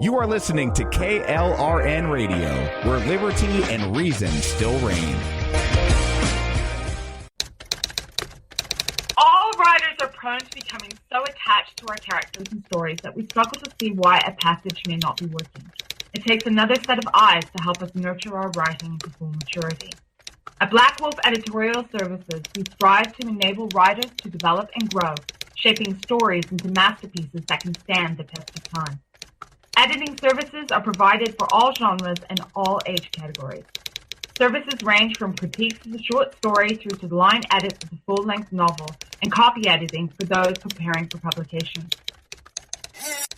You are listening to KLRN Radio, where liberty and reason still reign. All writers are prone to becoming so attached to our characters and stories that we struggle to see why a passage may not be working. It takes another set of eyes to help us nurture our writing to full maturity. At Black Wolf Editorial Services, we strive to enable writers to develop and grow, shaping stories into masterpieces that can stand the test of time. Editing services are provided for all genres and all age categories. Services range from critiques of the short story through to the line edits of the full-length novel and copy editing for those preparing for publication.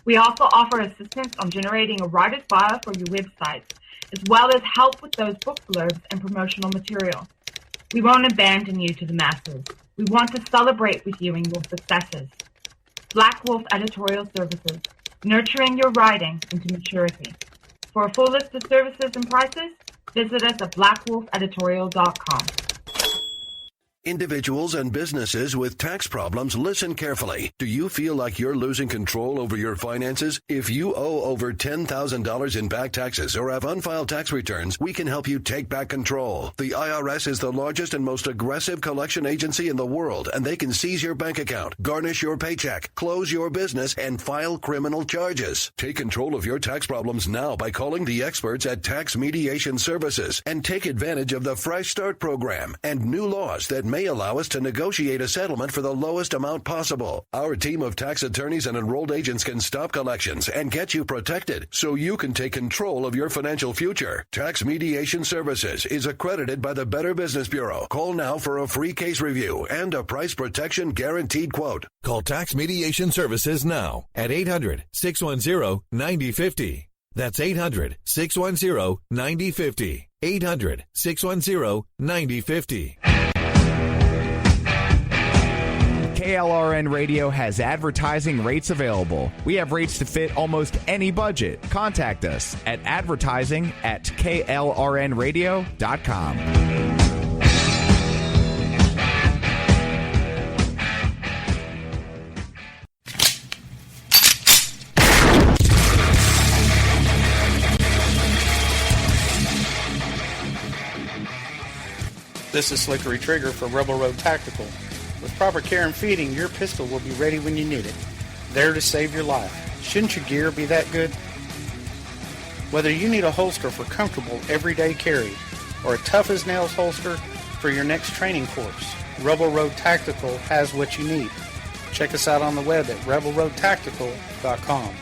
We also offer assistance on generating a writer's bio for your websites, as well as help with those book blurbs and promotional material. We won't abandon you to the masses. We want to celebrate with you in your successes. Black Wolf Editorial Services, nurturing your writing into maturity. For a full list of services and prices, visit us at blackwolfeditorial.com. Individuals and businesses with tax problems, listen carefully. Do you feel like you're losing control over your finances? If you owe over $10,000 in back taxes or have unfiled tax returns, we can help you take back control. The IRS is the largest and most aggressive collection agency in the world, and they can seize your bank account, garnish your paycheck, close your business, and file criminal charges. Take control of your tax problems now by calling the experts at Tax Mediation Services and take advantage of the Fresh Start program and new laws that may allow us to negotiate a settlement for the lowest amount possible. Our team of tax attorneys and enrolled agents can stop collections and get you protected so you can take control of your financial future. Tax Mediation Services is accredited by the Better Business Bureau. Call now for a free case review and a price protection guaranteed quote. Call Tax Mediation Services now at 800-610-9050. That's 800-610-9050. 800-610-9050. KLRN Radio has advertising rates available. We have rates to fit almost any budget. Contact us at advertising@klrnradio.com. This is Slickery Trigger for Rebel Road Tactical. With proper care and feeding, your pistol will be ready when you need it. There to save your life. Shouldn't your gear be that good? Whether you need a holster for comfortable everyday carry or a tough-as-nails holster for your next training course, Rebel Road Tactical has what you need. Check us out on the web at rebelroadtactical.com.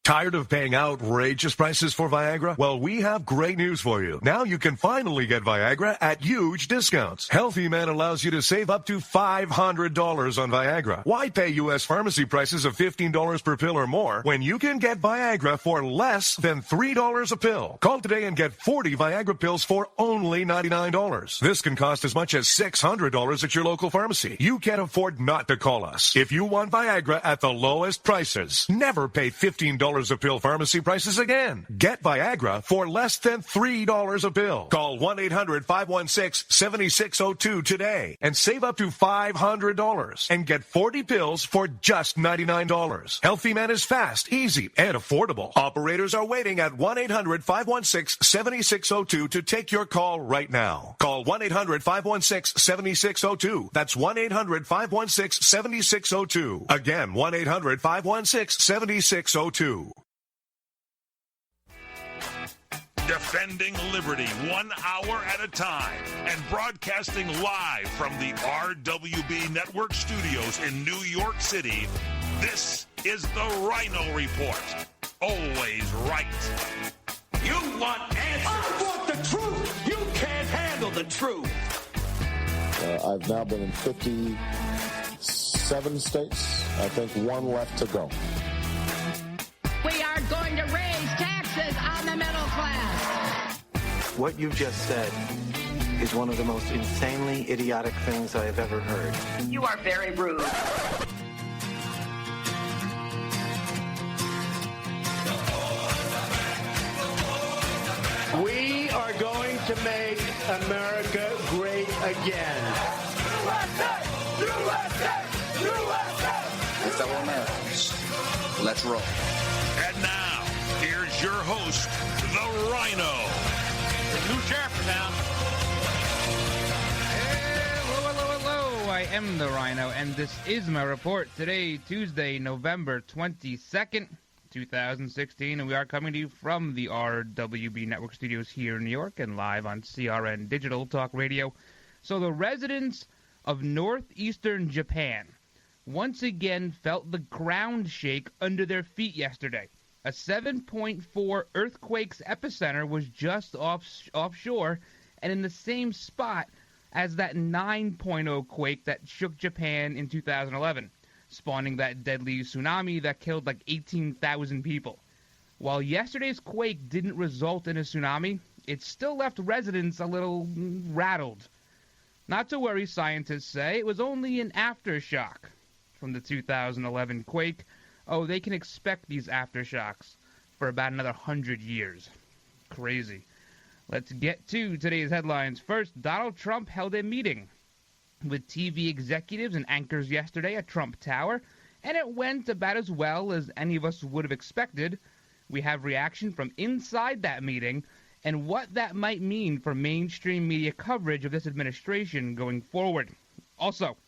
Tired of paying outrageous prices for Viagra? Well, we have great news for you. Now you can finally get Viagra at huge discounts. Healthy Man allows you to save up to $500 on Viagra. Why pay U.S. pharmacy prices of $15 per pill or more when you can get Viagra for less than $3 a pill? Call today and get 40 Viagra pills for only $99. This can cost as much as $600 at your local pharmacy. You can't afford not to call us. If you want Viagra at the lowest prices, never pay $15 a pill pharmacy prices again. Get Viagra for less than $3 a pill. Call 1-800-516-7602 today and save up to $500 and get 40 pills for just $99. Healthy Man is fast, easy, and affordable. Operators are waiting at 1-800-516-7602 to take your call right now. Call 1-800-516-7602. That's 1-800-516-7602. Again, 1-800-516-7602. Defending liberty 1 hour at a time and broadcasting live from the RWB Network studios in New York City. This is the Ryno Report. Always right. You want answers. I want the truth. You can't handle the truth. I've now been in 57 states. I think one left to go. We are going to raise taxes on the middle class. What you've just said is one of the most insanely idiotic things I have ever heard. You are very rude. We are going to make America great again. USA! USA! USA! And fellow Americans, let's roll. Here's your host, the Ryno. New sheriff now. Hello. I am the Ryno, and this is my report. Today, Tuesday, November 22nd, 2016, and we are coming to you from the RWB Network Studios here in New York and live on CRN Digital Talk Radio. So the residents of northeastern Japan once again felt the ground shake under their feet yesterday. A 7.4 earthquake's epicenter was just offshore and in the same spot as that 9.0 quake that shook Japan in 2011, spawning that deadly tsunami that killed like 18,000 people. While yesterday's quake didn't result in a tsunami, it still left residents a little rattled. Not to worry, scientists say, it was only an aftershock from the 2011 quake. Oh, they can expect these aftershocks for about another 100 years. Crazy. Let's get to today's headlines. First, Donald Trump held a meeting with TV executives and anchors yesterday at Trump Tower, and it went about as well as any of us would have expected. We have reaction from inside that meeting and what that might mean for mainstream media coverage of this administration going forward. Also,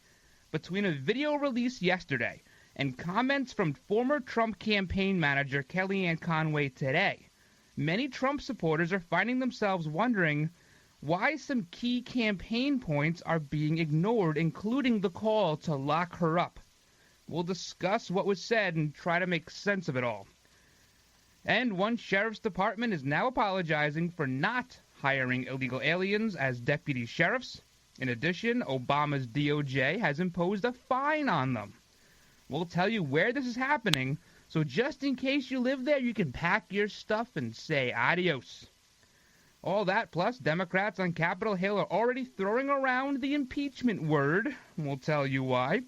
between a video release yesterday and comments from former Trump campaign manager Kellyanne Conway today, many Trump supporters are finding themselves wondering why some key campaign points are being ignored, including the call to lock her up. We'll discuss what was said and try to make sense of it all. And one sheriff's department is now apologizing for not hiring illegal aliens as deputy sheriffs. In addition, Obama's DOJ has imposed a fine on them. We'll tell you where this is happening, so just in case you live there, you can pack your stuff and say adios. All that, plus Democrats on Capitol Hill are already throwing around the impeachment word. We'll tell you why.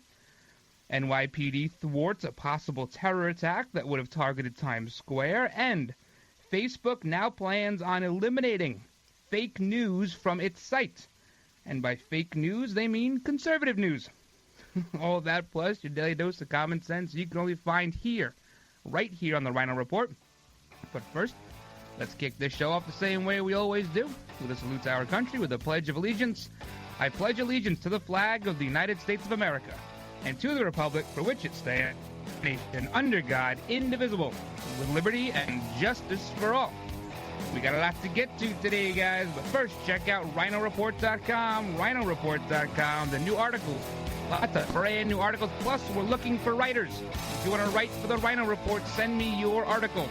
NYPD thwarts a possible terror attack that would have targeted Times Square. And Facebook now plans on eliminating fake news from its site. And by fake news, they mean conservative news. All that plus your daily dose of common sense you can only find here, right here on the Ryno Report. But first, let's kick this show off the same way we always do, with a salute to our country with a Pledge of Allegiance. I pledge allegiance to the flag of the United States of America and to the republic for which it stands, nation under God, indivisible, with liberty and justice for all. We got a lot to get to today, guys, but first, check out RynoReport.com, RynoReport.com, the new articles. Lots of brand new articles, plus we're looking for writers. If you want to write for the Ryno Report, send me your article.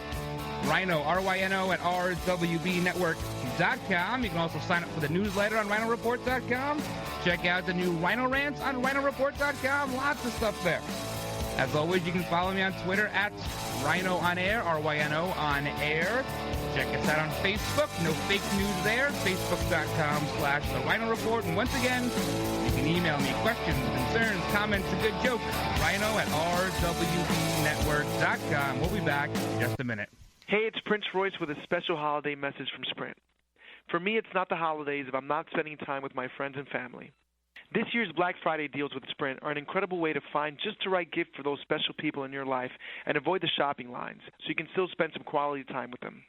Ryno, R-Y-N-O, at RWBnetwork.com. You can also sign up for the newsletter on RynoReport.com. Check out the new Ryno Rants on RynoReport.com. Lots of stuff there. As always, you can follow me on Twitter at Ryno on Air, R-Y-N-O on Air. Check us out on Facebook. No fake news there. Facebook.com/The Ryno Report. And once again, you can email me questions, concerns, comments, a good joke. Ryno at RWBnetwork.com. We'll be back in just a minute. Hey, it's Prince Royce with a special holiday message from Sprint. For me, it's not the holidays if I'm not spending time with my friends and family. This year's Black Friday deals with Sprint are an incredible way to find just the right gift for those special people in your life and avoid the shopping lines, so you can still spend some quality time with them.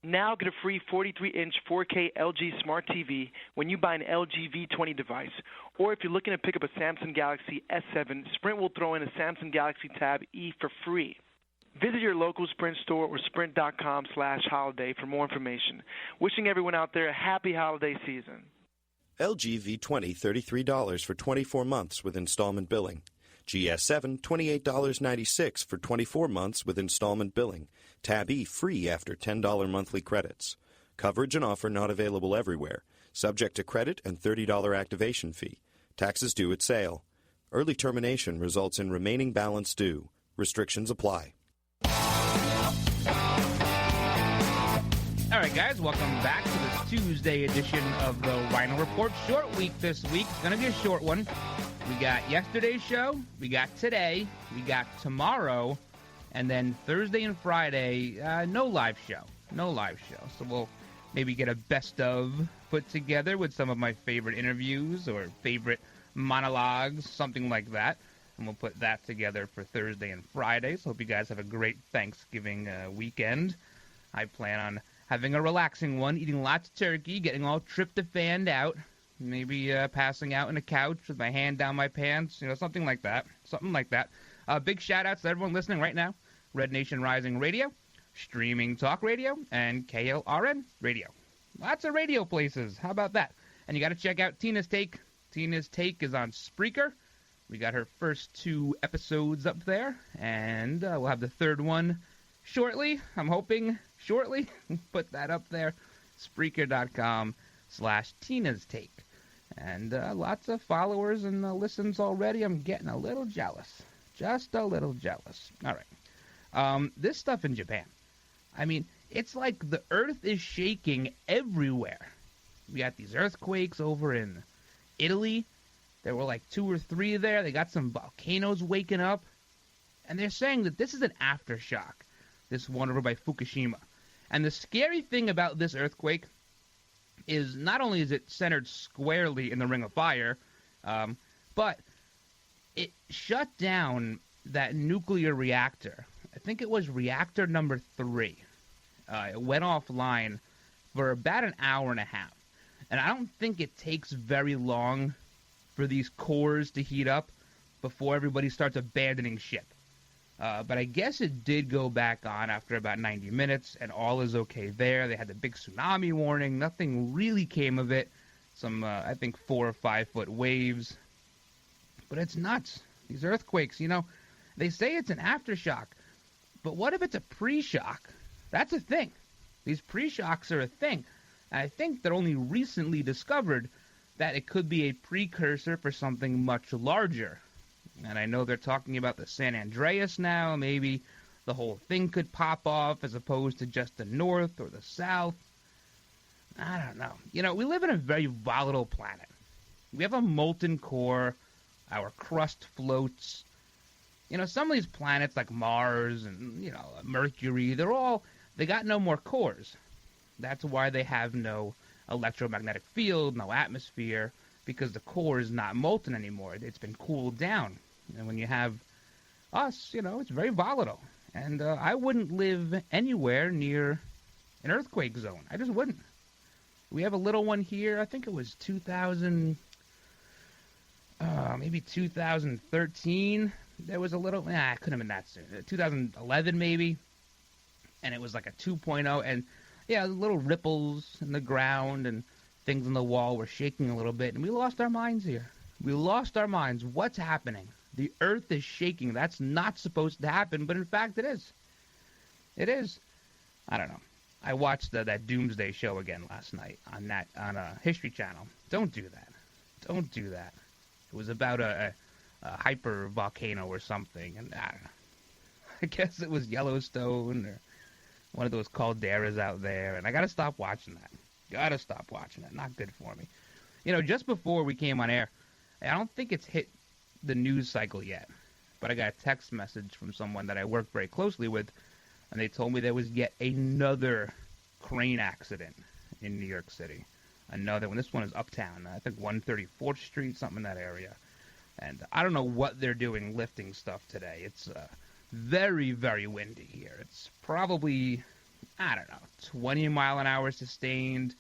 Now get a free 43-inch 4K LG Smart TV when you buy an LG V20 device. Or if you're looking to pick up a Samsung Galaxy S7, Sprint will throw in a Samsung Galaxy Tab E for free. Visit your local Sprint store or sprint.com/holiday for more information. Wishing everyone out there a happy holiday season. LG V20, $33 for 24 months with installment billing. GS7, $28.96 for 24 months with installment billing. Tab E free after $10 monthly credits. Coverage and offer not available everywhere. Subject to credit and $30 activation fee. Taxes due at sale. Early termination results in remaining balance due. Restrictions apply. All right, guys, welcome back to this Tuesday edition of the Ryno Report. Short week this week. It's going to be a short one. We got yesterday's show, we got today, we got tomorrow, and then Thursday and Friday, no live show. So we'll maybe get a best of put together with some of my favorite interviews or favorite monologues, something like that. And we'll put that together for Thursday and Friday. So hope you guys have a great Thanksgiving weekend. I plan on having a relaxing one, eating lots of turkey, getting all tryptophaned out, maybe passing out on a couch with my hand down my pants, something like that. Big shout-outs to everyone listening right now. Red Nation Rising Radio, Streaming Talk Radio, and KLRN Radio. Lots of radio places. How about that? And you got to check out Tina's Take. Tina's Take is on Spreaker. We got her first 2 episodes up there, and we'll have the third one shortly. I'm hoping shortly. Put that up there. Spreaker.com/Tina's Take. And lots of followers and listens already. I'm getting a little jealous. Just a little jealous. All right. This stuff in Japan. I mean, it's like the earth is shaking everywhere. We got these earthquakes over in Italy. There were like 2 or 3 there. They got some volcanoes waking up. And they're saying that this is an aftershock, this one over by Fukushima. And the scary thing about this earthquake is not only is it centered squarely in the Ring of Fire, but it shut down that nuclear reactor. I think it was reactor number 3. It went offline for about an hour and a half. And I don't think it takes very long for these cores to heat up before everybody starts abandoning ship. But I guess it did go back on after about 90 minutes, and all is okay there. They had the big tsunami warning. Nothing really came of it. Some, I think, 4 or 5 foot waves. But it's nuts. These earthquakes, they say it's an aftershock. But what if it's a pre-shock? That's a thing. These pre-shocks are a thing. And I think they're only recently discovered that it could be a precursor for something much larger. And I know they're talking about the San Andreas now. Maybe the whole thing could pop off as opposed to just the north or the south. I don't know. We live in a very volatile planet. We have a molten core. Our crust floats. Some of these planets like Mars and, Mercury, they got no more cores. That's why they have no electromagnetic field, no atmosphere, because the core is not molten anymore. It's been cooled down. And when you have us, it's very volatile. And I wouldn't live anywhere near an earthquake zone. I just wouldn't. We have a little one here. I think it was 2013. There was a little, it couldn't have been that soon. 2011 maybe. And it was like a 2.0. And yeah, little ripples in the ground and things on the wall were shaking a little bit. And we lost our minds here. We lost our minds. What's happening? The earth is shaking. That's not supposed to happen, but in fact it is. It is. I don't know. I watched that Doomsday show again last night on History Channel. Don't do that. Don't do that. It was about a hyper volcano or something, and I don't know. I guess it was Yellowstone or one of those calderas out there, and I gotta stop watching that. Gotta stop watching it. Not good for me. Just before we came on air, I don't think it's hit the news cycle yet, but I got a text message from someone that I work very closely with, and they told me there was yet another crane accident in New York City. Another one. This one is uptown. I think 134th Street, something in that area. And I don't know what they're doing lifting stuff today. It's very, very windy here. It's probably, 20 mile an hour sustained,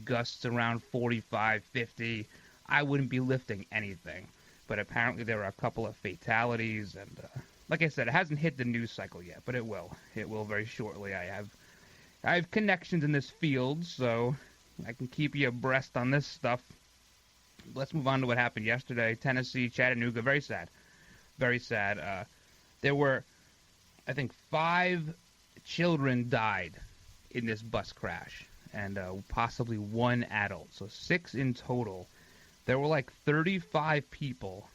gusts around 45, 50. I wouldn't be lifting anything. But apparently there were a couple of fatalities, and like I said, it hasn't hit the news cycle yet, but it will. It will very shortly. I have connections in this field, so I can keep you abreast on this stuff. Let's move on to what happened yesterday. Tennessee, Chattanooga, very sad. Very sad. There were, I think, 5 children died in this bus crash, and possibly 1 adult, so 6 in total. There were like 35 people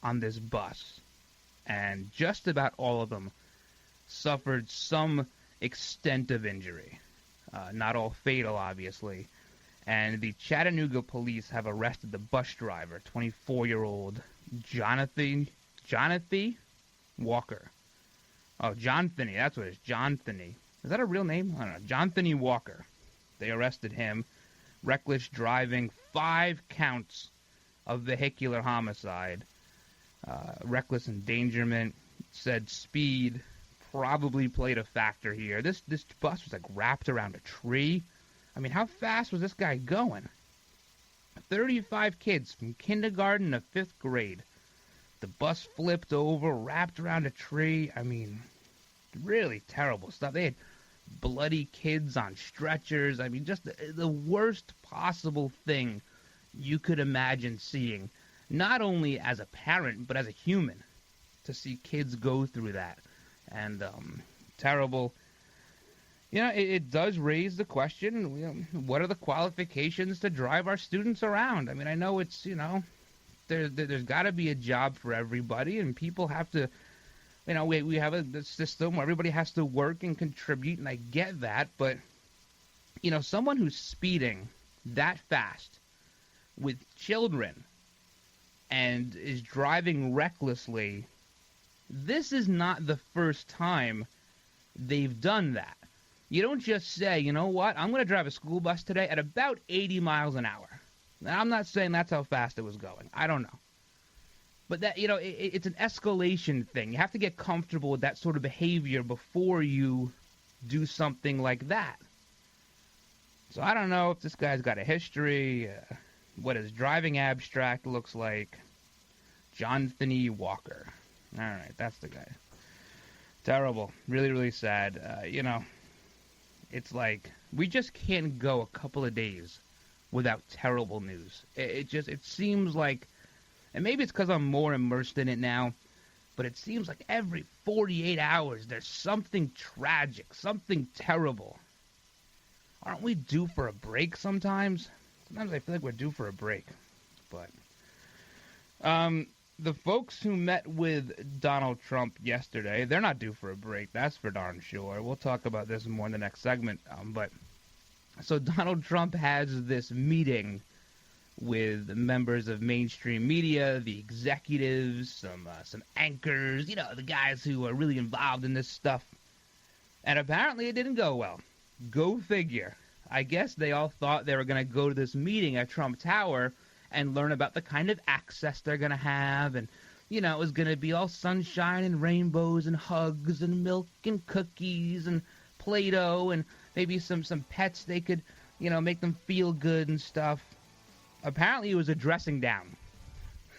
on this bus, and just about all of them suffered some extent of injury. Not all fatal, obviously. And the Chattanooga police have arrested the bus driver, 24-year-old Jonathan Walker. Oh, John Finney, that's what it is, John Finney. Is that a real name? I don't know. John Finney Walker. They arrested him. Reckless driving, 5 counts of vehicular homicide, reckless endangerment, said speed, probably played a factor here. This bus was like wrapped around a tree. I mean, how fast was this guy going? 35 kids from kindergarten to 5th grade. The bus flipped over, wrapped around a tree. I mean, really terrible stuff. They had bloody kids on stretchers. I mean, just the worst possible thing you could imagine seeing, not only as a parent, but as a human, to see kids go through that. And terrible. You know, it does raise the question, you know, what are the qualifications to drive our students around? I mean, I know it's, you know, there's got to be a job for everybody, and people have to, you know, we have a system where everybody has to work and contribute, and I get that, but, you know, someone who's speeding that fast with children and is driving recklessly, this is not the first time they've done that. You don't just say, you know what, I'm going to drive a school bus today at about 80 miles an hour. Now, I'm not saying that's how fast it was going. I don't know. But that, you know, it's an escalation thing. You have to get comfortable with that sort of behavior before you do something like that. So I don't know if this guy's got a history, what his driving abstract looks like. Jonathan Walker. All right, that's the guy. Terrible. Really, really sad. You know, it's like we just can't go a couple of days without terrible news. It seems like, and maybe it's because I'm more immersed in it now, but it seems like every 48 hours there's something tragic, something terrible. Aren't we due for a break sometimes? Sometimes I feel like we're due for a break. But the folks who met with Donald Trump yesterday, they're not due for a break. That's for darn sure. We'll talk about this more in the next segment. So Donald Trump has this meeting with members of mainstream media, the executives, some anchors, you know, the guys who are really involved in this stuff. And apparently it didn't go well. Go figure. I guess they all thought they were going to go to this meeting at Trump Tower and learn about the kind of access they're going to have. And, you know, it was going to be all sunshine and rainbows and hugs and milk and cookies and Play-Doh and maybe some pets they could, you know, make them feel good and stuff. Apparently it was a dressing down.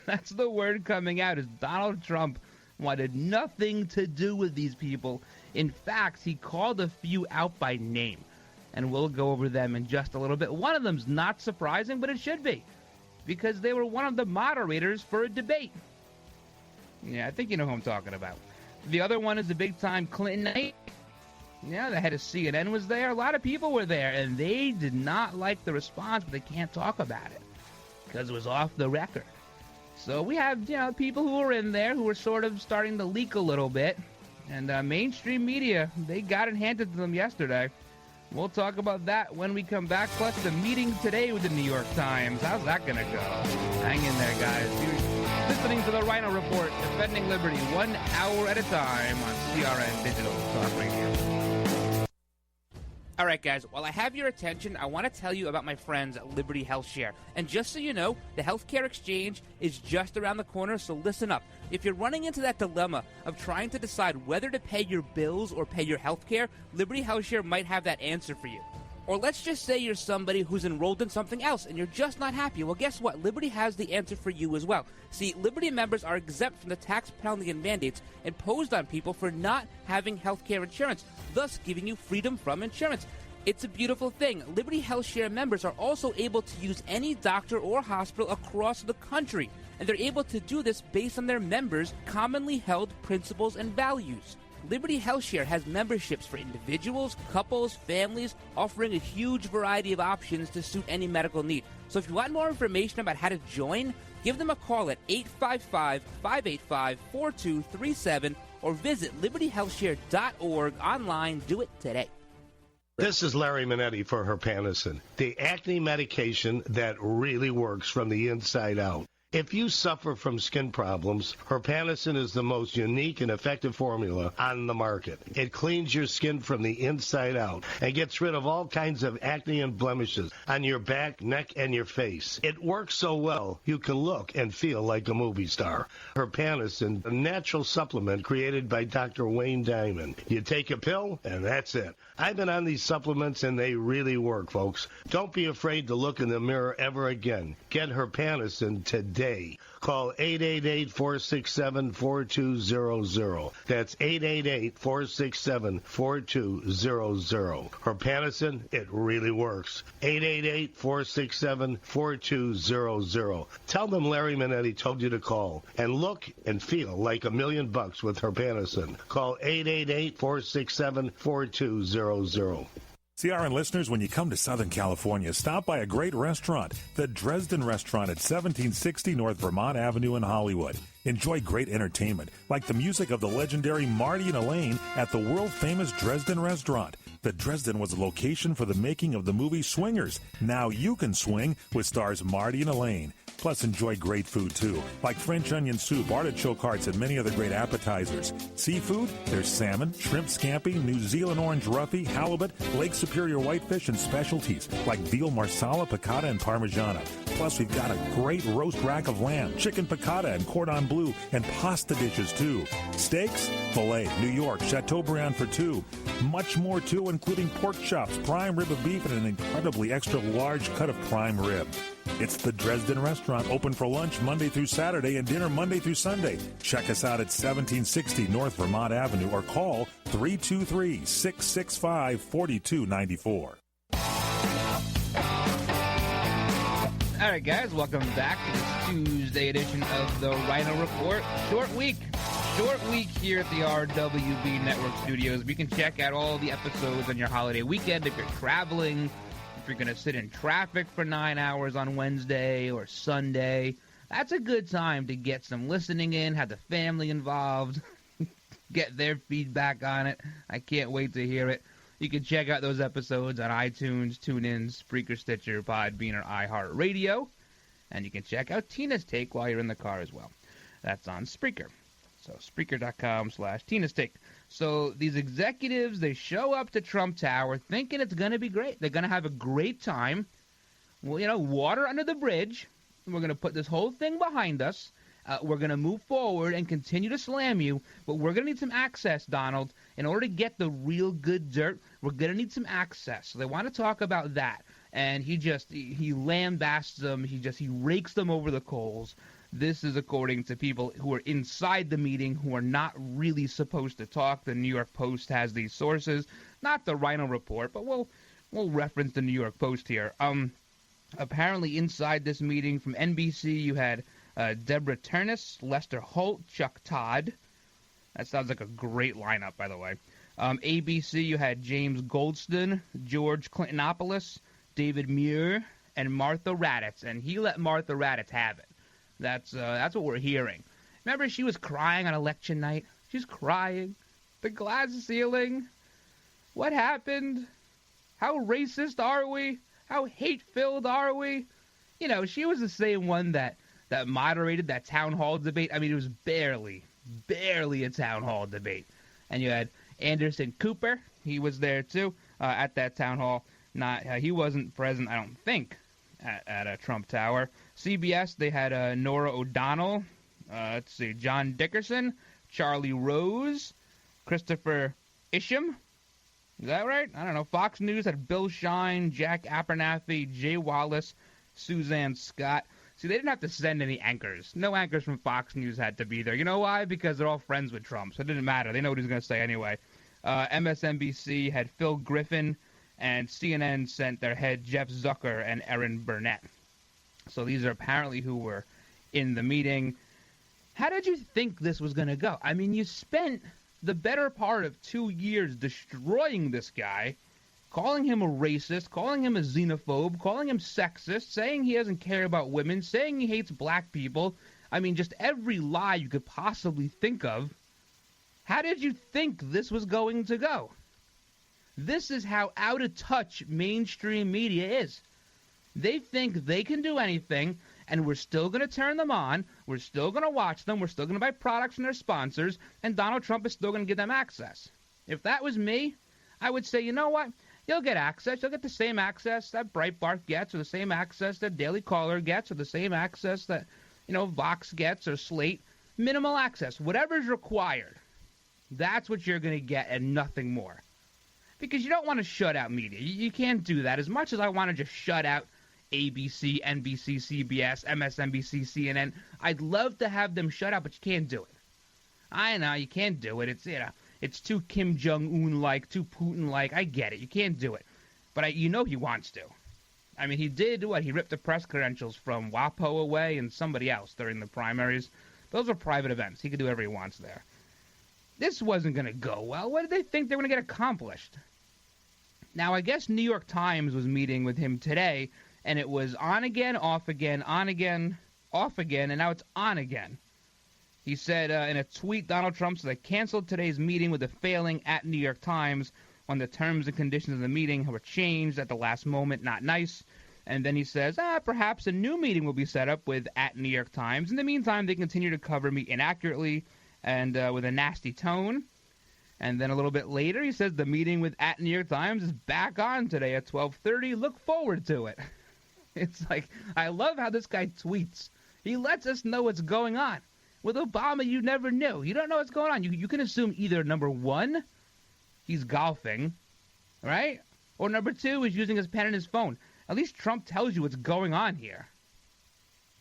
That's the word coming out, is Donald Trump wanted nothing to do with these people. In fact, he called a few out by name. And we'll go over them in just a little bit. One of them's not surprising, but it should be, because they were one of the moderators for a debate. Yeah, I think you know who I'm talking about. The other one is the big-time Clinton. Yeah, the head of CNN was there. A lot of people were there, and they did not like the response, but they can't talk about it because it was off the record. So we have, you know, people who were in there who were sort of starting to leak a little bit, and mainstream media, they got it handed to them yesterday. We'll talk about that when we come back, plus the meeting today with the New York Times. How's that going to go? Hang in there, guys. You're listening to the Ryno Report, defending liberty 1 hour at a time on CRN Digital Talk Radio. All right, guys, while I have your attention, I want to tell you about my friends at Liberty Health Share. And just so you know, the healthcare exchange is just around the corner, so listen up. If you're running into that dilemma of trying to decide whether to pay your bills or pay your healthcare, Liberty Health Share might have that answer for you. Or let's just say you're somebody who's enrolled in something else and you're just not happy. Well, guess what? Liberty has the answer for you as well. See, Liberty members are exempt from the tax penalty and mandates imposed on people for not having healthcare insurance, thus giving you freedom from insurance. It's a beautiful thing. Liberty Health Share members are also able to use any doctor or hospital across the country, and they're able to do this based on their members' commonly held principles and values. Liberty Health Share has memberships for individuals, couples, families, offering a huge variety of options to suit any medical need. So if you want more information about how to join, give them a call at 855-585-4237 or visit libertyhealthshare.org online. Do it today. This is Larry Minetti for Herpanicin, the acne medication that really works from the inside out. If you suffer from skin problems, Herpanacin is the most unique and effective formula on the market. It cleans your skin from the inside out and gets rid of all kinds of acne and blemishes on your back, neck, and your face. It works so well, you can look and feel like a movie star. Herpanacin, a natural supplement created by Dr. Wayne Diamond. You take a pill, and that's it. I've been on these supplements, and they really work, folks. Don't be afraid to look in the mirror ever again. Get Herpanacin today. Call 888-467-4200. That's 888-467-4200. Herpanacin, it really works. 888-467-4200. Tell them Larry Minetti told you to call and look and feel like $1 million with Herpanacin. Call 888-467-4200. CRN listeners, when you come to Southern California, stop by a great restaurant, the Dresden Restaurant at 1760 North Vermont Avenue in Hollywood. Enjoy great entertainment, like the music of the legendary Marty and Elaine at the world-famous Dresden Restaurant. The Dresden was a location for the making of the movie Swingers. Now you can swing with stars Marty and Elaine. Plus, enjoy great food, too, like French onion soup, artichoke hearts, and many other great appetizers. Seafood, there's salmon, shrimp scampi, New Zealand orange roughy, halibut, Lake Superior whitefish, and specialties like veal marsala, piccata, and parmigiana. Plus, we've got a great roast rack of lamb, chicken piccata, and cordon bleu, and pasta dishes, too. Steaks, filet, New York, Chateaubriand for two. Much more, too, including pork chops, prime rib of beef, and an incredibly extra large cut of prime rib. It's the Dresden Restaurant, open for lunch Monday through Saturday and dinner Monday through Sunday. Check us out at 1760 North Vermont Avenue or call 323-665-4294. All right, guys, welcome back to this Tuesday edition of the Ryno Report. Short week here at the RWB Network Studios. You can check out all the episodes on your holiday weekend if you're traveling, if you're going to sit in traffic for 9 hours on Wednesday or Sunday. That's a good time to get some listening in, have the family involved, get their feedback on it. I can't wait to hear it. You can check out those episodes on iTunes, TuneIn, Spreaker, Stitcher, Podbean, or iHeartRadio. And you can check out Tina's Take while you're in the car as well. That's on Spreaker. So Spreaker.com/Tina's Take. So these executives, they show up to Trump Tower thinking it's going to be great. They're going to have a great time. Well, you know, water under the bridge. We're going to put this whole thing behind us. We're going to move forward and continue to slam you, but we're going to need some access, Donald. In order to get the real good dirt, we're going to need some access. So they want to talk about that. And he lambasts them. He rakes them over the coals. This is according to people who are inside the meeting who are not really supposed to talk. The New York Post has these sources, not the Ryno Report, but we'll reference the New York Post here. Apparently inside this meeting from NBC, you had Deborah Turnus, Lester Holt, Chuck Todd. That sounds like a great lineup, by the way. ABC, you had James Goldston, George Clintonopoulos, David Muir, and Martha Raddatz. And he let Martha Raddatz have it. That's what we're hearing. Remember, she was crying on election night? She's crying. The glass ceiling. What happened? How racist are we? How hate-filled are we? You know, she was the same one that moderated that town hall debate. I mean, it was barely a town hall debate. And you had Anderson Cooper. He was there, too, at that town hall. He wasn't present, I don't think, at Trump Tower. CBS, they had Nora O'Donnell. Let's see, John Dickerson, Charlie Rose, Christopher Isham. Is that right? I don't know. Fox News had Bill Shine, Jack Abernathy, Jay Wallace, Suzanne Scott. See, they didn't have to send any anchors. No anchors from Fox News had to be there. You know why? Because they're all friends with Trump, so it didn't matter. They know what he's going to say anyway. MSNBC had Phil Griffin, and CNN sent their head Jeff Zucker and Erin Burnett. So these are apparently who were in the meeting. How did you think this was going to go? I mean, you spent the better part of 2 years destroying this guy, calling him a racist, calling him a xenophobe, calling him sexist, saying he doesn't care about women, saying he hates black people. I mean, just every lie you could possibly think of. How did you think this was going to go? This is how out of touch mainstream media is. They think they can do anything, and we're still going to turn them on. We're still going to watch them. We're still going to buy products from their sponsors, and Donald Trump is still going to give them access. If that was me, I would say, you know what? You'll get access. You'll get the same access that Breitbart gets, or the same access that Daily Caller gets, or the same access that, Vox gets, or Slate. Minimal access. Whatever's required, that's what you're going to get and nothing more. Because you don't want to shut out media. You can't do that. As much as I want to just shut out ABC, NBC, CBS, MSNBC, CNN, I'd love to have them shut out, but you can't do it. I know, you can't do it. It's too Kim Jong-un-like, too Putin-like. I get it. You can't do it. But he wants to. I mean, he did what? He ripped the press credentials from WAPO away and somebody else during the primaries. Those are private events. He could do whatever he wants there. This wasn't going to go well. What did they think they were going to get accomplished? Now, I guess New York Times was meeting with him today, and it was on again, off again, on again, off again, and now it's on again. He said in a tweet, Donald Trump said, I canceled today's meeting with a failing at New York Times when the terms and conditions of the meeting were changed at the last moment. Not nice. And then he says, perhaps a new meeting will be set up with at New York Times. In the meantime, they continue to cover me inaccurately and with a nasty tone. And then a little bit later, he says the meeting with at New York Times is back on today at 12:30. Look forward to it. It's like, I love how this guy tweets. He lets us know what's going on. With Obama, you never knew. You don't know what's going on. You can assume either, number one, he's golfing, right? Or number two, he's using his pen and his phone. At least Trump tells you what's going on here.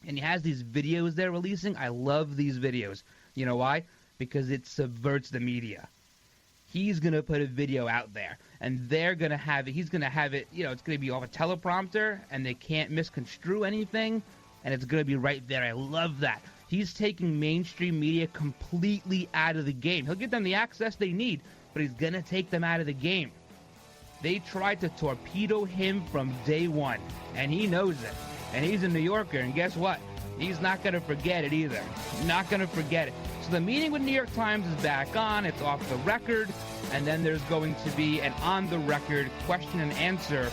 And he has these videos they're releasing. I love these videos. You know why? Because it subverts the media. He's going to put a video out there, and they're going to have it. He's going to have it, it's going to be off a teleprompter, and they can't misconstrue anything, and it's going to be right there. I love that. He's taking mainstream media completely out of the game. He'll give them the access they need, but he's going to take them out of the game. They tried to torpedo him from day one, and he knows it. And he's a New Yorker, and guess what? He's not going to forget it either. Not going to forget it. So the meeting with New York Times is back on. It's off the record. And then there's going to be an on-the-record question and answer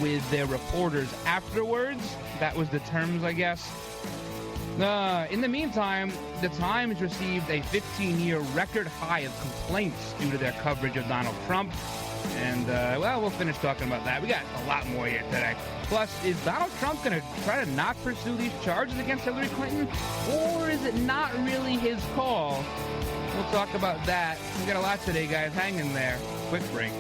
with their reporters afterwards. That was the terms, I guess. In the meantime, the Times received a 15-year record high of complaints due to their coverage of Donald Trump. And, we'll finish talking about that. We got a lot more here today. Plus, is Donald Trump going to try to not pursue these charges against Hillary Clinton? Or is it not really his call? We'll talk about that. We got a lot today, guys. Hang in there. Quick break.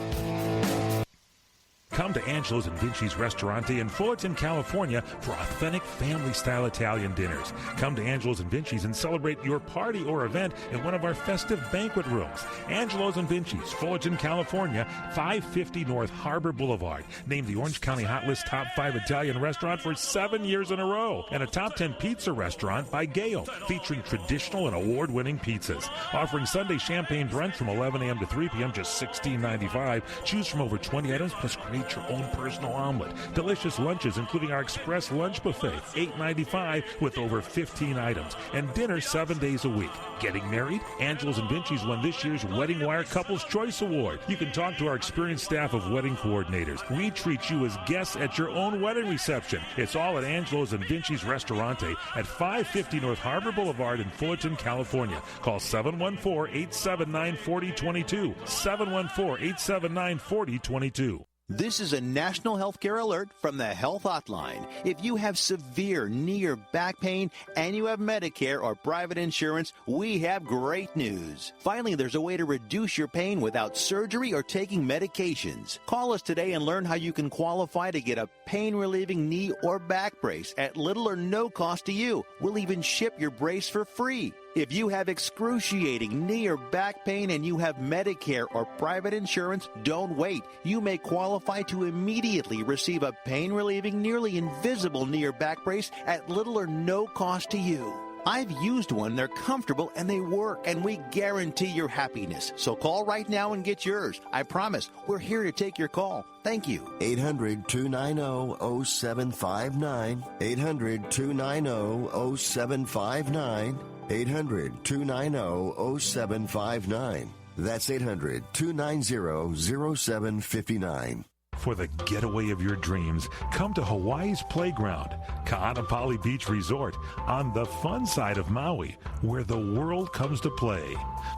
Come to Angelo's and Vinci's Restaurante in Fullerton, California for authentic family-style Italian dinners. Come to Angelo's and Vinci's and celebrate your party or event in one of our festive banquet rooms. Angelo's and Vinci's, Fullerton, California, 550 North Harbor Boulevard. Named the Orange County Hot List Top 5 Italian restaurant for 7 years in a row. And a Top 10 pizza restaurant by Gale, featuring traditional and award-winning pizzas. Offering Sunday champagne brunch from 11 a.m. to 3 p.m., just $16.95. Choose from over 20 items, plus create your own personal omelet. Delicious lunches, including our express lunch buffet, $8.95 with over 15 items. And dinner 7 days a week. Getting married? Angelo's and Vinci's won this year's Wedding Wire Couples Choice Award. You can talk to our experienced staff of wedding coordinators. We treat you as guests at your own wedding reception. It's all at Angelo's and Vinci's Restaurante at 550 North Harbor Boulevard in Fullerton, California. Call 714-879-4022. 714-879-4022. This is a national healthcare alert from the Health Hotline. If you have severe knee or back pain and you have Medicare or private insurance, we have great news. Finally, there's a way to reduce your pain without surgery or taking medications. Call us today and learn how you can qualify to get a pain-relieving knee or back brace at little or no cost to you. We'll even ship your brace for free. If you have excruciating knee or back pain and you have Medicare or private insurance, don't wait. You may qualify to immediately receive a pain-relieving, nearly invisible knee or back brace at little or no cost to you. I've used one, they're comfortable, and they work, and we guarantee your happiness. So call right now and get yours. I promise, we're here to take your call. Thank you. 800-290-0759. 800-290-0759. 800-290-0759. That's 800-290-0759. For the getaway of your dreams, come to Hawaii's Playground, Ka'anapali Beach Resort, on the fun side of Maui, where the world comes to play.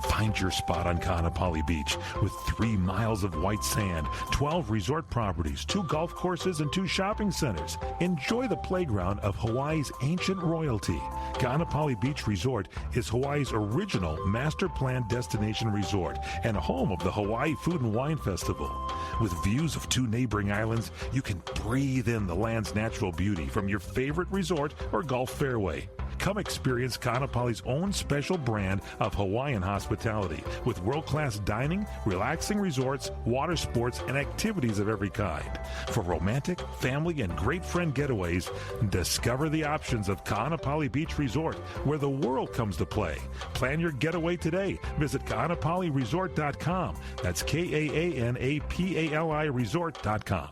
Find your spot on Ka'anapali Beach with 3 miles of white sand, 12 resort properties, 2 golf courses, and 2 shopping centers. Enjoy the playground of Hawaii's ancient royalty. Ka'anapali Beach Resort is Hawaii's original master plan destination resort and home of the Hawaii Food and Wine Festival. With views of 2 neighboring islands, you can breathe in the land's natural beauty from your favorite resort or golf fairway. Come experience Ka'anapali's own special brand of Hawaiian hospitality with world-class dining, relaxing resorts, water sports, and activities of every kind. For romantic, family, and great friend getaways, discover the options of Ka'anapali Beach Resort, where the world comes to play. Plan your getaway today. Visit Ka'anapaliResort.com. That's KAANAPALI Resort.com.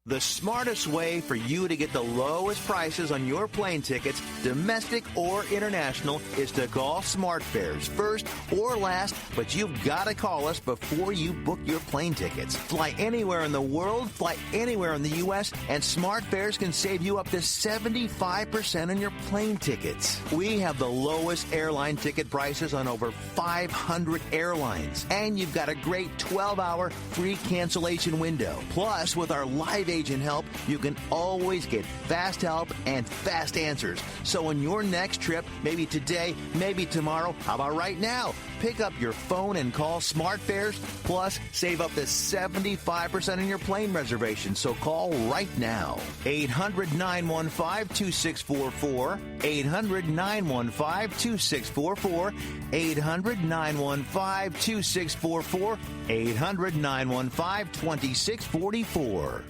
The smartest way for you to get the lowest prices on your plane tickets, domestic or international, is to call SmartFares first or last, but you've got to call us before you book your plane tickets. Fly anywhere in the world, fly anywhere in the U.S., and SmartFares can save you up to 75% on your plane tickets. We have the lowest airline ticket prices on over 500 airlines, and you've got a great 12-hour free cancellation window. Plus, with our live agent help, you can always get fast help and fast answers. So on your next trip, maybe today, maybe tomorrow, how about right now? Pick up your phone and call SmartFares, plus save up to 75% on your plane reservation. So call right now. 800-915-2644. 800-915-2644. 800-915-2644. 800-915-2644.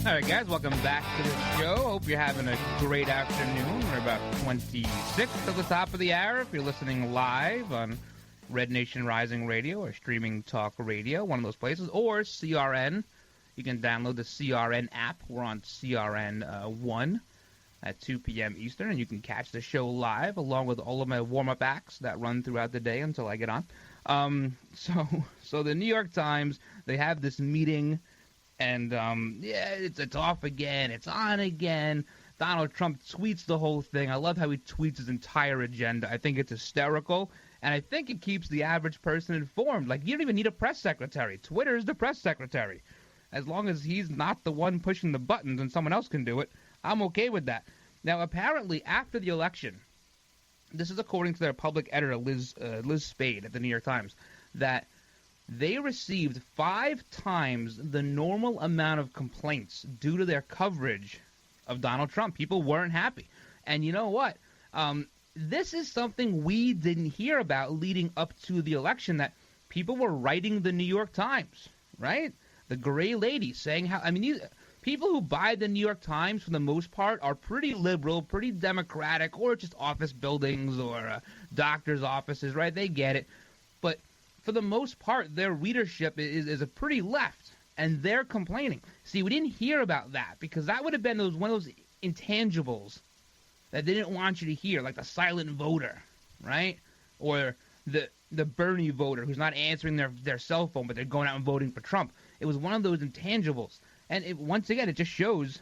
All right, guys, welcome back to the show. Hope you're having a great afternoon. We're about 26 at the top of the hour. If you're listening live on Red Nation Rising Radio or Streaming Talk Radio, one of those places, or CRN, you can download the CRN app. We're on CRN 1 at 2 p.m. Eastern, and you can catch the show live along with all of my warm-up acts that run throughout the day until I get on. So the New York Times, they have this meeting, and it's off again, it's on again. Donald Trump tweets the whole thing. I love how he tweets his entire agenda. I think it's hysterical, and I think it keeps the average person informed. Like, you don't even need a press secretary. Twitter is the press secretary. As long as he's not the one pushing the buttons and someone else can do it, I'm okay with that. Now, apparently, after the election, this is according to their public editor, Liz Spade at the New York Times, that they received 5 times the normal amount of complaints due to their coverage of Donald Trump. People weren't happy. And you know what? This is something we didn't hear about leading up to the election, that people were writing the New York Times, right? The gray lady saying how, these people who buy the New York Times, for the most part, are pretty liberal, pretty democratic, or just office buildings or doctors' offices, right? They get it. But for the most part, their readership is a pretty left, and they're complaining. See, we didn't hear about that because that would have been one of those intangibles that they didn't want you to hear, like the silent voter, right? Or the Bernie voter who's not answering their cell phone, but they're going out and voting for Trump. It was one of those intangibles. And once again, it just shows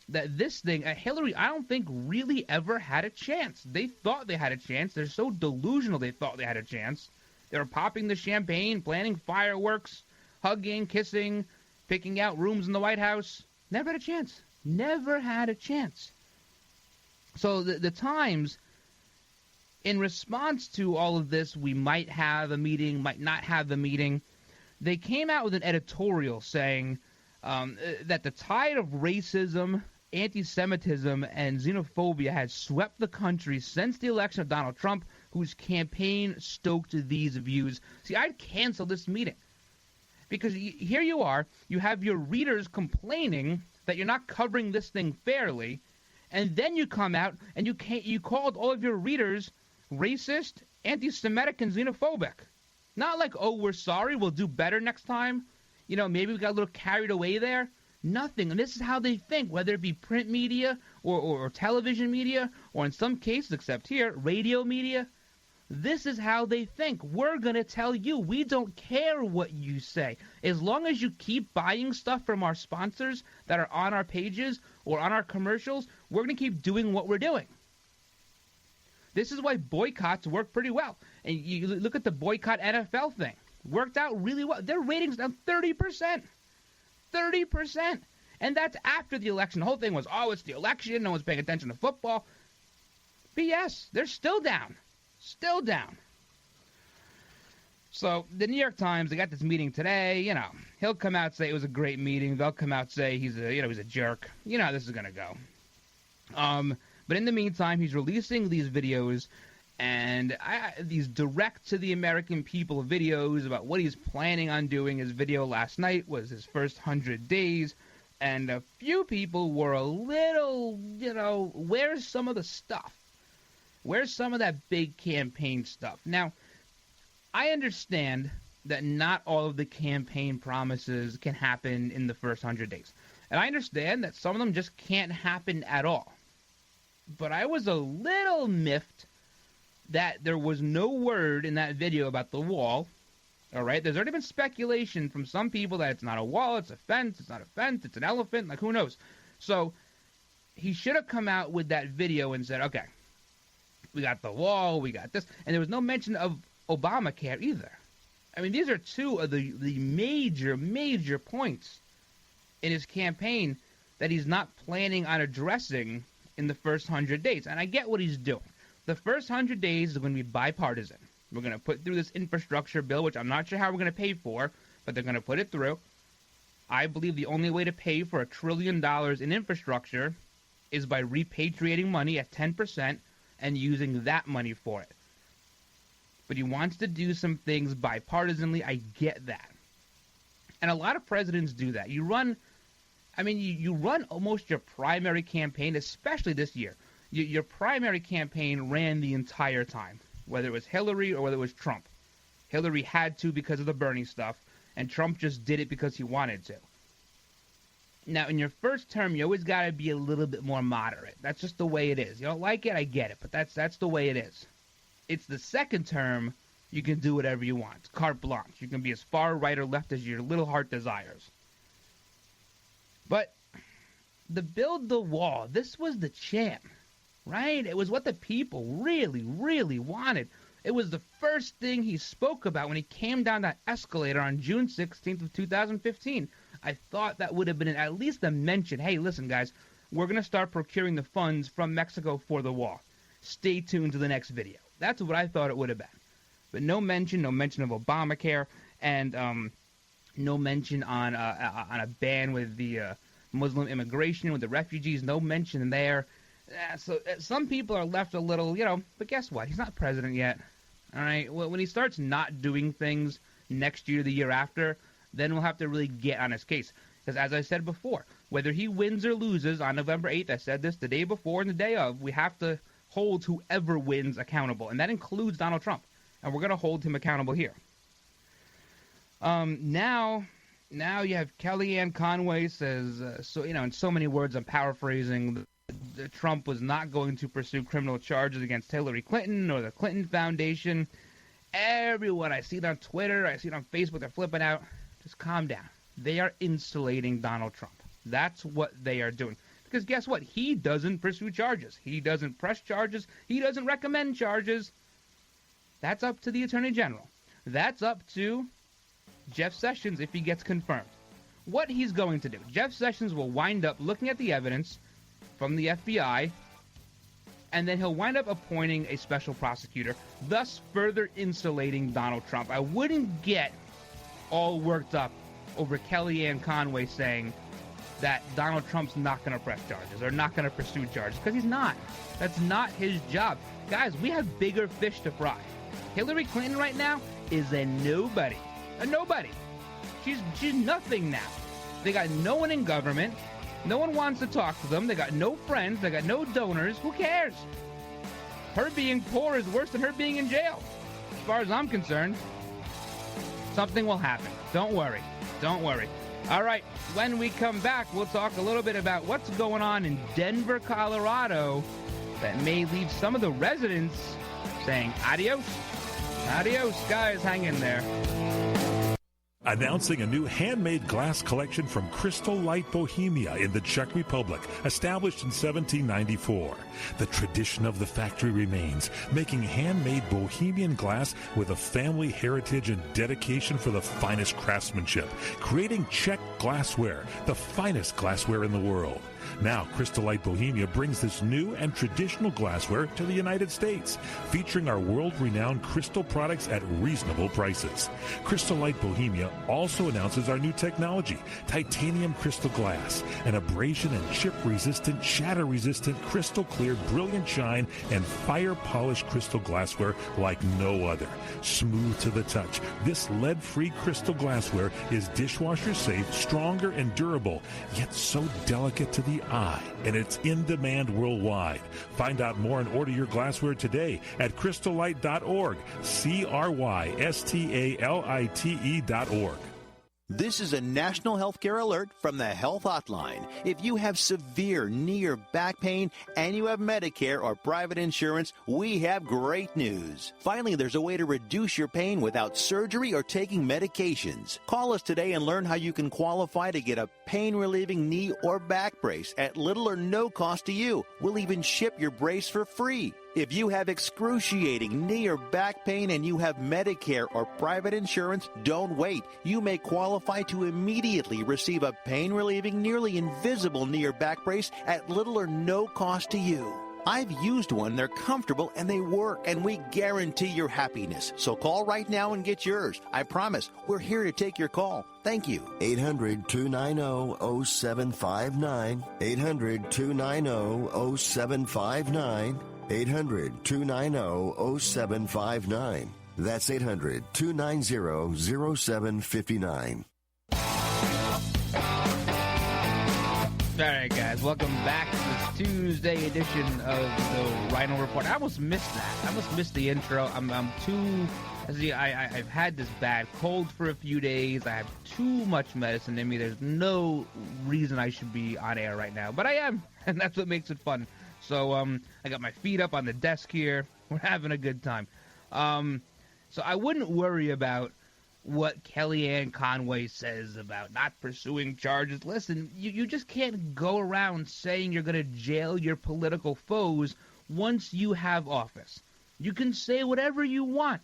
that this thing, Hillary, I don't think really ever had a chance. They thought they had a chance. They're so delusional they thought they had a chance. They were popping the champagne, planning fireworks, hugging, kissing, picking out rooms in the White House. Never had a chance. Never had a chance. So the Times, in response to all of this, we might have a meeting, might not have the meeting, they came out with an editorial saying that the tide of racism, anti-Semitism, and xenophobia has swept the country since the election of Donald Trump, whose campaign stoked these views. See, I'd cancel this meeting because here you are, you have your readers complaining that you're not covering this thing fairly, and then you come out and you called all of your readers racist, anti-Semitic, and xenophobic. Not like, oh, we're sorry, we'll do better next time. Maybe we got a little carried away there. Nothing. And this is how they think, whether it be print media or television media, or in some cases, except here, radio media. This is how they think. We're going to tell you. We don't care what you say. As long as you keep buying stuff from our sponsors that are on our pages or on our commercials, we're going to keep doing what we're doing. This is why boycotts work pretty well. And you look at the boycott NFL thing. Worked out really well. Their ratings down 30%. 30%. And that's after the election. The whole thing was, oh, it's the election. No one's paying attention to football. BS. They're still down. Still down. So the New York Times, they got this meeting today. You know, he'll come out and say it was a great meeting. They'll come out and say he's a jerk. You know how this is going to go. But in the meantime, he's releasing these videos and these direct to the American people videos about what he's planning on doing. His video last night was his first 100 days. And a few people were a little, where's some of the stuff? Where's some of that big campaign stuff? Now, I understand that not all of the campaign promises can happen in the first 100 days. And I understand that some of them just can't happen at all. But I was a little miffed that there was no word in that video about the wall. All right? There's already been speculation from some people that it's not a wall, it's a fence, it's not a fence, it's an elephant, like who knows. So he should have come out with that video and said, okay, we got the wall, we got this. And there was no mention of Obamacare either. I mean, these are two of the major points in his campaign that he's not planning on addressing in the first 100 days. And I get what he's doing. The first 100 days is going to be bipartisan. We're going to put through this infrastructure bill, which I'm not sure how we're going to pay for, but they're going to put it through. I believe the only way to pay for $1 trillion in infrastructure is by repatriating money at 10% and using that money for it. But he wants to do some things bipartisanly. I get that. And a lot of presidents do that. You run almost your primary campaign, especially this year. Your primary campaign ran the entire time, whether it was Hillary or whether it was Trump. Hillary had to because of the Bernie stuff, and Trump just did it because he wanted to. Now, in your first term, you always got to be a little bit more moderate. That's just the way it is. You don't like it, I get it, but that's the way it is. It's the second term, you can do whatever you want. It's carte blanche. You can be as far right or left as your little heart desires. But the build the wall, this was the chant, right? It was what the people really, really wanted. It was the first thing he spoke about when he came down that escalator on June 16th of 2015. I thought that would have been at least a mention. Hey, listen, guys, we're going to start procuring the funds from Mexico for the wall. Stay tuned to the next video. That's what I thought it would have been. But no mention of Obamacare, and no mention on a ban with the Muslim immigration, with the refugees, no mention there. So some people are left a little, but guess what? He's not president yet. All right? Well, when he starts not doing things next year, the year after, then we'll have to really get on his case. Because as I said before, whether he wins or loses on November 8th, I said this the day before and the day of, we have to hold whoever wins accountable. And that includes Donald Trump. And we're going to hold him accountable here. Now you have Kellyanne Conway says, in so many words, I'm paraphrasing, Trump was not going to pursue criminal charges against Hillary Clinton or the Clinton Foundation. Everyone, I see it on Twitter, I see it on Facebook, they're flipping out. Just calm down. They are insulating Donald Trump. That's what they are doing. Because guess what? He doesn't pursue charges. He doesn't press charges. He doesn't recommend charges. That's up to the Attorney General. That's up to Jeff Sessions if he gets confirmed. What he's going to do, Jeff Sessions will wind up looking at the evidence from the FBI, and then he'll wind up appointing a special prosecutor, thus further insulating Donald Trump. I wouldn't get all worked up over Kellyanne Conway saying that Donald Trump's not going to press charges or not going to pursue charges, because he's not. That's not his job. Guys, we have bigger fish to fry. Hillary Clinton right now is a nobody. A nobody. She's nothing now. They got no one in government. No one wants to talk to them. They got no friends. They got no donors. Who cares? Her being poor is worse than her being in jail. As far as I'm concerned, something will happen. Don't worry. Don't worry. All right, when we come back, we'll talk a little bit about what's going on in Denver, Colorado that may leave some of the residents saying adios. Adios, guys. Hang in there. Announcing a new handmade glass collection from Crystal Light Bohemia in the Czech Republic, established in 1794. The tradition of the factory remains, making handmade Bohemian glass with a family heritage and dedication for the finest craftsmanship, creating Czech glassware, the finest glassware in the world. Now, Crystal Light Bohemia brings this new and traditional glassware to the United States, featuring our world-renowned crystal products at reasonable prices. Crystal Light Bohemia also announces our new technology, titanium crystal glass, an abrasion and chip-resistant, shatter-resistant, crystal-clear, brilliant shine, and fire-polished crystal glassware like no other. Smooth to the touch, this lead-free crystal glassware is dishwasher-safe, stronger, and durable, yet so delicate to the eye, and it's in demand worldwide. Find out more and order your glassware today at crystallight.org, crystalite.org. This is a national healthcare alert from the Health Hotline. If you have severe knee or back pain and you have Medicare or private insurance, we have great news. Finally, there's a way to reduce your pain without surgery or taking medications. Call us today and learn how you can qualify to get a pain-relieving knee or back brace at little or no cost to you. We'll even ship your brace for free. If you have excruciating knee or back pain and you have Medicare or private insurance, don't wait. You may qualify to immediately receive a pain-relieving, nearly invisible knee or back brace at little or no cost to you. I've used one, they're comfortable, and they work, and we guarantee your happiness. So call right now and get yours. I promise, we're here to take your call. Thank you. 800-290-0759. 800-290-0759. 800-290-0759. That's 800-290-0759. All right, guys, welcome back to this Tuesday edition of the Ryno Report. I almost missed that. I almost missed the intro. I've had this bad cold for a few days. I have too much medicine in me. There's no reason I should be on air right now, but I am, and that's what makes it fun. So I got my feet up on the desk here. We're having a good time. So I wouldn't worry about what Kellyanne Conway says about not pursuing charges. Listen, you just can't go around saying you're going to jail your political foes once you have office. You can say whatever you want.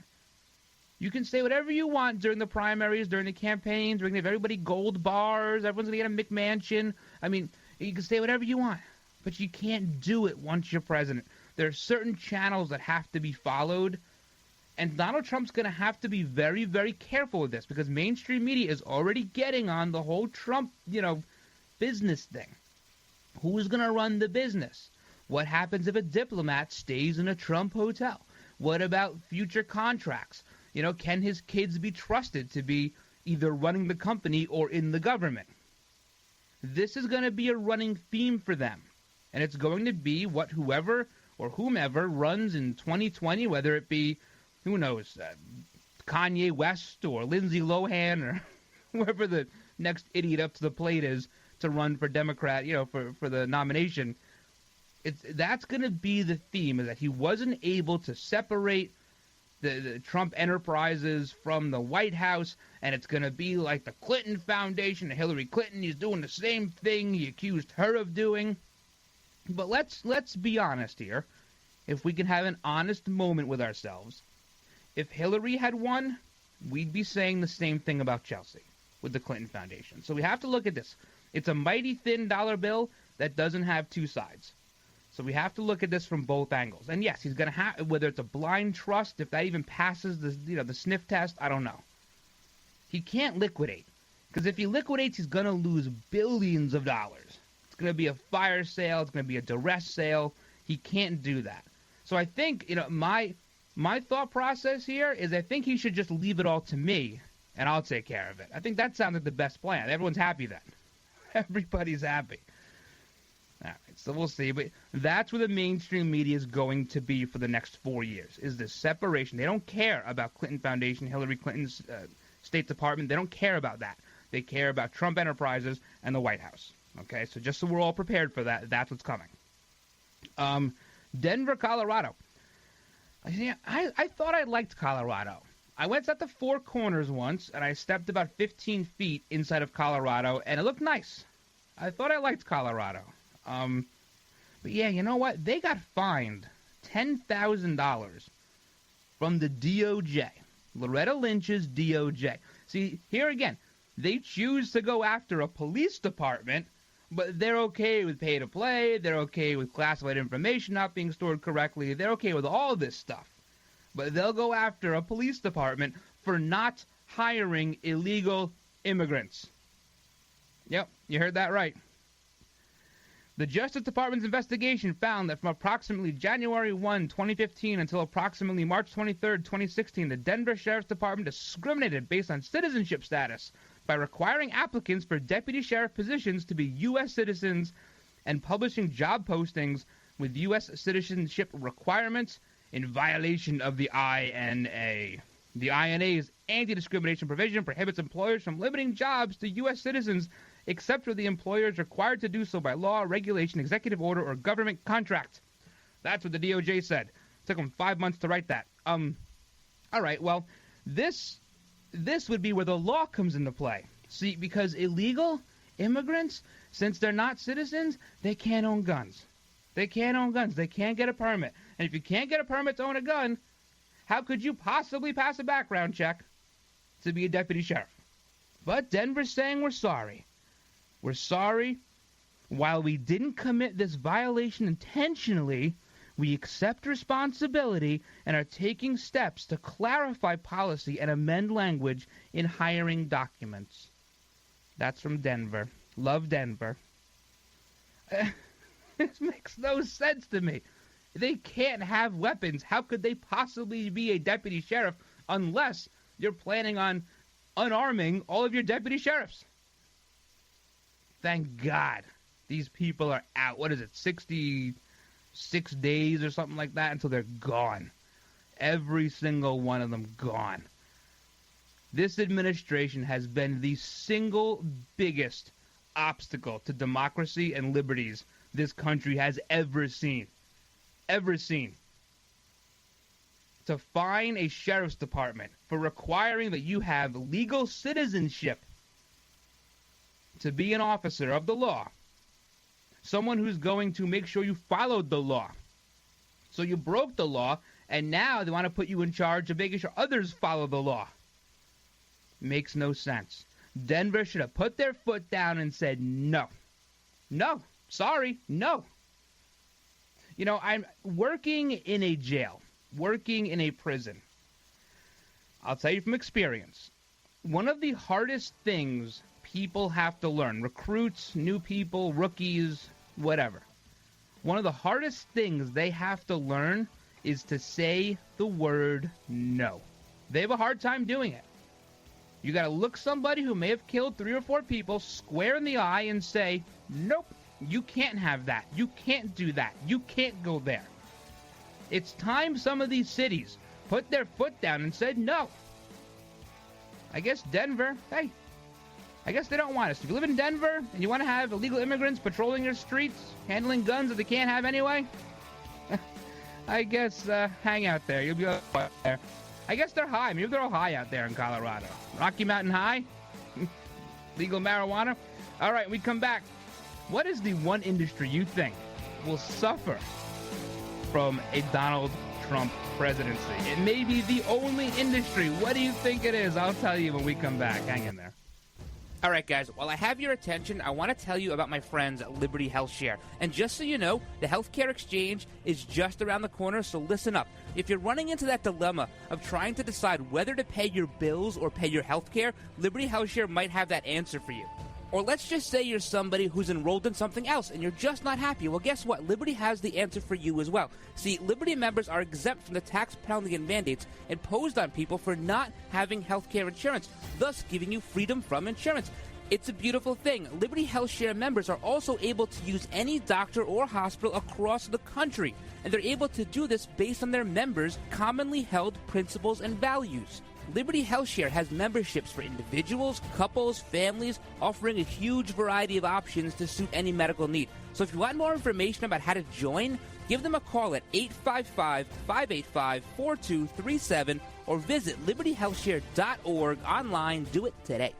You can say whatever you want during the primaries, during the campaigns. We're going to give everybody gold bars. Everyone's going to get a McMansion. I mean, you can say whatever you want, but you can't do it once you're president. There are certain channels that have to be followed. And Donald Trump's going to have to be very, very careful with this because mainstream media is already getting on the whole Trump, business thing. Who's going to run the business? What happens if a diplomat stays in a Trump hotel? What about future contracts? Can his kids be trusted to be either running the company or in the government? This is going to be a running theme for them. And it's going to be what whoever or whomever runs in 2020, whether it be who knows, Kanye West or Lindsay Lohan or whoever the next idiot up to the plate is to run for Democrat, for the nomination. That's going to be the theme, is that he wasn't able to separate the Trump enterprises from the White House, and it's going to be like the Clinton Foundation and Hillary Clinton. He's doing the same thing he accused her of doing. But let's be honest here. If we can have an honest moment with ourselves, if Hillary had won, we'd be saying the same thing about Chelsea with the Clinton Foundation. So we have to look at this. It's a mighty thin dollar bill that doesn't have two sides. So we have to look at this from both angles. And yes, he's going to have, whether it's a blind trust, if that even passes the sniff test, I don't know. He can't liquidate. Because if he liquidates, he's going to lose billions of dollars. It's going to be a fire sale. It's going to be a duress sale. He can't do that. So I think, my thought process here is I think he should just leave it all to me, and I'll take care of it. I think that sounds like the best plan. Everyone's happy then. Everybody's happy. All right, so we'll see. But that's where the mainstream media is going to be for the next 4 years, is this separation. They don't care about Clinton Foundation, Hillary Clinton's State Department. They don't care about that. They care about Trump Enterprises and the White House. Okay, so just so we're all prepared for that, that's what's coming. Denver, Colorado. I thought I liked Colorado. I went at the Four Corners once, and I stepped about 15 feet inside of Colorado, and it looked nice. I thought I liked Colorado. But yeah, you know what? They got fined $10,000 from the DOJ. Loretta Lynch's DOJ. See, here again, they choose to go after a police department, but they're okay with pay to play. They're okay with classified information not being stored correctly. They're okay with all this stuff. But they'll go after a police department for not hiring illegal immigrants. Yep, you heard that right. The Justice Department's investigation found that from approximately January 1, 2015 until approximately March 23, 2016, the Denver Sheriff's Department discriminated based on citizenship status by requiring applicants for deputy sheriff positions to be U.S. citizens and publishing job postings with U.S. citizenship requirements in violation of the INA. The INA's anti-discrimination provision prohibits employers from limiting jobs to U.S. citizens except for the employer is required to do so by law, regulation, executive order, or government contract. That's what the DOJ said. It took them 5 months to write that. All right, well, this would be where the law comes into play. See, because illegal immigrants, since they're not citizens, they can't own guns. They can't own guns. They can't get a permit. And if you can't get a permit to own a gun, how could you possibly pass a background check to be a deputy sheriff? But Denver's saying we're sorry. We're sorry. While we didn't commit this violation intentionally, we accept responsibility and are taking steps to clarify policy and amend language in hiring documents. That's from Denver. Love Denver. This makes no sense to me. They can't have weapons. How could they possibly be a deputy sheriff unless you're planning on unarming all of your deputy sheriffs? Thank God these people are out. What is it, 66 days or something like that until they're gone. Every single one of them gone. This administration has been the single biggest obstacle to democracy and liberties this country has ever seen. Ever seen. To fine a sheriff's department for requiring that you have legal citizenship to be an officer of the law. Someone who's going to make sure you followed the law. So you broke the law, and now they want to put you in charge of making sure others follow the law. Makes no sense. Denver should have put their foot down and said no. No. Sorry. No. You know, I'm working in a jail, working in a prison. I'll tell you from experience, one of the hardest things people have to learn, recruits, new people, rookies, whatever. One of the hardest things they have to learn is to say the word no. They have a hard time doing it. You got to look somebody who may have killed 3 or 4 people square in the eye and say, nope, you can't have that. You can't do that. You can't go there. It's time some of these cities put their foot down and said no. I guess Denver, hey, I guess they don't want us. If you live in Denver and you want to have illegal immigrants patrolling your streets, handling guns that they can't have anyway, I guess hang out there. You'll be out there. I guess they're high. Maybe they're all high out there in Colorado. Rocky Mountain High? Legal marijuana? All right, we come back. What is the one industry you think will suffer from a Donald Trump presidency? It may be the only industry. What do you think it is? I'll tell you when we come back. Hang in there. All right, guys, while I have your attention, I want to tell you about my friends at Liberty HealthShare. And just so you know, the healthcare exchange is just around the corner, so listen up. If you're running into that dilemma of trying to decide whether to pay your bills or pay your healthcare, Liberty HealthShare might have that answer for you. Or let's just say you're somebody who's enrolled in something else and you're just not happy. Well, guess what? Liberty has the answer for you as well. See, Liberty members are exempt from the tax penalty and mandates imposed on people for not having health care insurance, thus giving you freedom from insurance. It's a beautiful thing. Liberty HealthShare members are also able to use any doctor or hospital across the country, and they're able to do this based on their members' commonly held principles and values. Liberty HealthShare has memberships for individuals, couples, families, offering a huge variety of options to suit any medical need. So if you want more information about how to join, Give them a call at 855-585-4237 or visit libertyhealthshare.org online. Do it today.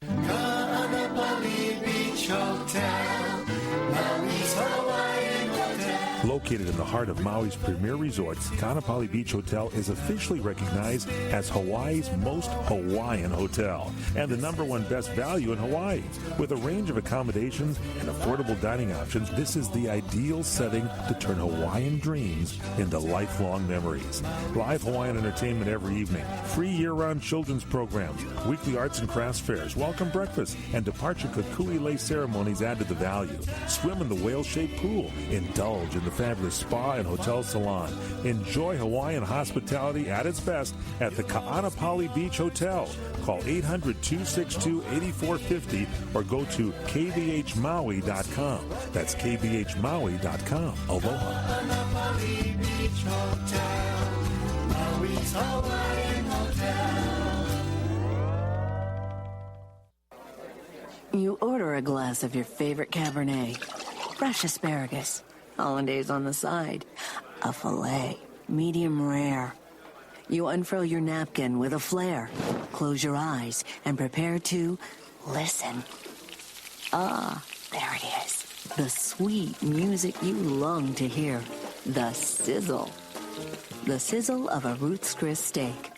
Kaanapali Beach Hotel, Maui's Hawaiian Hotel. Located in the heart of Maui's premier resorts, Kaanapali Beach Hotel is officially recognized as Hawaii's most Hawaiian hotel and the #1 best value in Hawaii. With a range of accommodations and affordable dining options, this is the ideal setting to turn Hawaiian dreams into lifelong memories. Live Hawaiian entertainment every evening, free year-round children's programs, weekly arts and crafts fairs, welcome breakfast, and departure kukui lei ceremonies add to the value. Swim in the whale-shaped pool, indulge in the fabulous spa and hotel salon. Enjoy Hawaiian hospitality at its best at the Kaanapali Beach Hotel. Call 800-262-8450 or go to kbhmaui.com. That's kbhmaui.com. Aloha. Kaanapali Beach Hotel, Maui's Hawaiian Hotel. You order a glass of your favorite Cabernet, fresh asparagus, hollandaise on the side, a filet, medium rare. You unfurl your napkin with a flair, close your eyes, and prepare to listen. Ah, there it is. The sweet music you long to hear. The sizzle. The sizzle of a Ruth's Chris steak.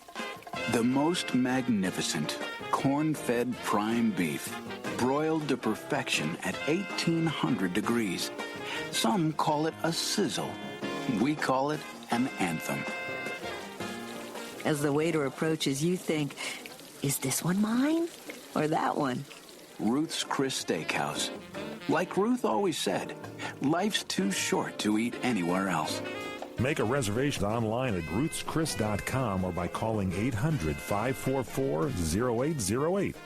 The most magnificent corn-fed prime beef, broiled to perfection at 1,800 degrees. Some call it a sizzle. We call it an anthem. As the waiter approaches, you think, is this one mine or that one? Ruth's Chris Steakhouse. Like Ruth always said, life's too short to eat anywhere else. Make a reservation online at ruthschris.com or by calling 800-544-0808.